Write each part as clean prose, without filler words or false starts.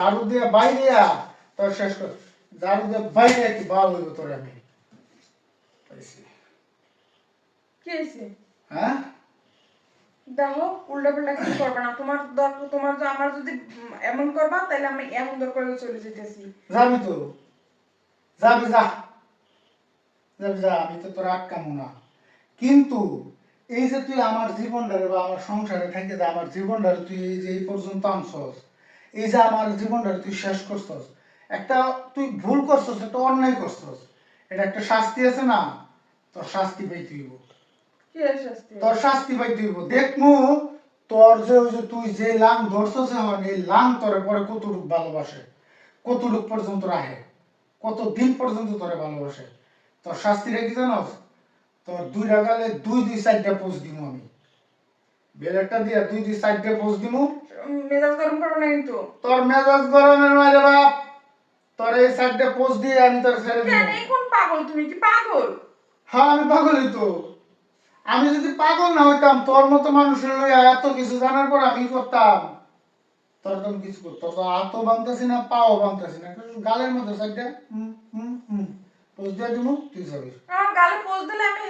ঝাড়ু দিয়ে বাইরে তোর শেষ কর। ঝাড়ু দিয়ে বাইরে কি ভালো হইব তোর আমি পাইছি। কি হয়েছে? হ্যাঁ দেখো উল্টা পাল্টা কিছু করবে না। তোমার দরকার, তোমার তো আমার যদি এমন করবা তাহলে আমি এমন দরকার হলে চলে যেতেছি। যাবি তো, যাবি যা, যাবি যা, আমি তো তোর আটকামো না। কিন্তু এই যে তুই আমার জীবনটারে বা আমার সংসারে থেকে যে আমার জীবনটারে তুই এই যে এই পর্যন্ত আনছস, এই যে আমার জীবনটারে তুই শেষ করছস, একটা তুই ভুল করছস, একটা অন্যায় করছস, এটা একটা শাস্তি আছে না? তোর শাস্তি পাইতে হইব, কি শাস্তি? তোর শাস্তি পাইতে হইব। দেখমু তোর যে ওই যে তুই যে লাং ধরছস এখন, এই লাং তোরে পরে কতটুক ভালোবাসে, কতটুক পর্যন্ত রাখে, কত দিন পর্যন্ত তোরে ভালোবাসে। তোর শাস্তিটা কি জানোস? তোর দুই রাগালে দুই সাইডটা পোস্ট দিমু আমি, বেলেটটা দিয়া দুই সাইডটা পোস্ট দিমু। মেজাজ গরম করো না কিন্তু। তোর মেজাজ গরমের মাইরে বাপ, তোর এই সাইডটা পোস্ট দিয়ে আমি তোর ছেড়ে কেন দিমু। এখন পাগল? তুমি কি পাগল? হ্যাঁ আমি পাগলই তো। আমি যদি পাগল না হইতাম তোর মতো মানুষের লইয়া এত কিছু জানার পর আমি করতাম, তোর তো আমি কিছু করতাম। তো হাতও বাঁধতেছি না, পাও বাঁধতেছি না, গালের মধ্যে সাইডটা পোস্ট দিয়ে দিমু, তুই যাবি। আমার গালে পোজ দিলে আমি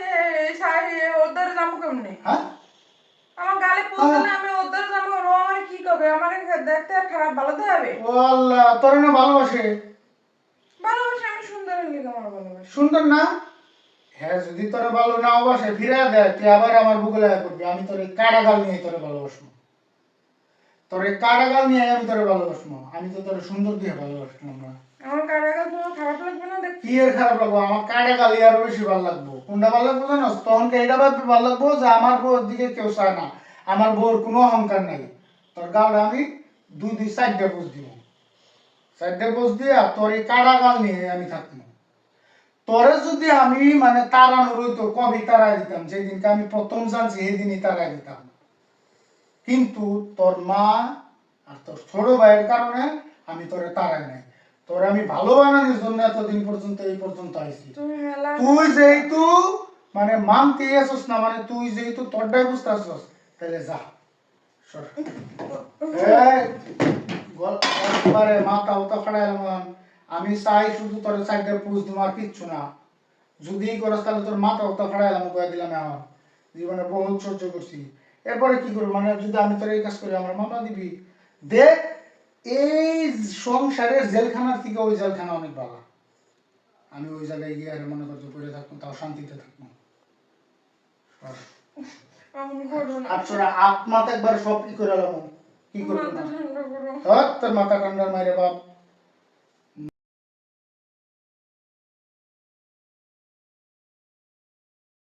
ওদের যাবো কেমনে? হ্যাঁ আমার গালে পোজ দিলে আমি ওদের যাবো, ও আমার কি করবে? আমার দেখতে আর খারাপ ভালো দেখাবে? ও আল্লাহ, তোর না ভালোবাসে। ভালোবাসে, আমি সুন্দর হলে আমার ভালোবাসে। সুন্দর না? হ্যাঁ যদি তোরে ভালো না বাসে ফিরে দেয়, তুই আবার আমার বুকে লাগা করবি। আমি তোরে কারাগাল নিয়ে তোরে ভালোবাসবো, তোরে কারাগাল নিয়ে আমি তোরে ভালোবাসবো। আমি তো তোরে সুন্দর দিয়ে ভালোবাসলাম না। আমার কারাগাল তোমার খারাপ লাগবে না দেখতে? কি এর খারাপ লাগবো? আমার কারাগাল আরো বেশি ভালো লাগবো। কোনটা ভালো লাগবো জানোস? তখনকে এটা ভাবতে ভালো লাগবো যে আমার বউর দিকে কেউ চায় না, আমার বউর কোনো অহংকার নাই। তোর গাওটা আমি দুই সাইডটা পোজ দিব, সাইডটা পোজ দিয়া তোর এই কারাগাল নিয়ে আমি থাকবো। তোরে যদি আমি মানে তাড়ানোর হইতো, কবে তাড়াই দিতাম, যেদিনকে আমি প্রথম জানছি সেদিনই তাড়াই দিতাম। কিন্তু তোর মা আর তোর ছোট ভাইয়ের কারণে আমি তোরে তাড়াই নাই। তোর আমি ভালো বানানোর জন্য এতদিন পর্যন্ত এই পর্যন্ত আইছি। তুই যেহেতু মানে মানতে আসছ না, মানে তুই যেহেতু তোরটাই বুঝতে আসছস, তাহলে যা সর। একবারে মাথা ওটা ফাড়াইলাম। আমি চাই শুধু তোর সাইডে পুষ তোমার কিচ্ছু না। যদি করস তাহলে তোর মাথা ওটা ফাড়াইলাম, কয়ে দিলাম। এখন জীবনে বহুত সহ্য করছি, এরপরে কি করবো? মানে যদি আমি তোর এই কাজ করি আমার মামলা দিবি? দেখ, এই সংসারের জেলখানার থেকে ওই জেলখানা অনেক ভালো। আমি ওই জায়গায় গিয়ে আর মনে করছো করে থাকবো, তাও শান্তিতে থাকবো। আপনারা আত্মাতে একবার সব কি করে এলাম, কি করবো না? তোর মাথা ঠান্ডার মাইরে বাপ।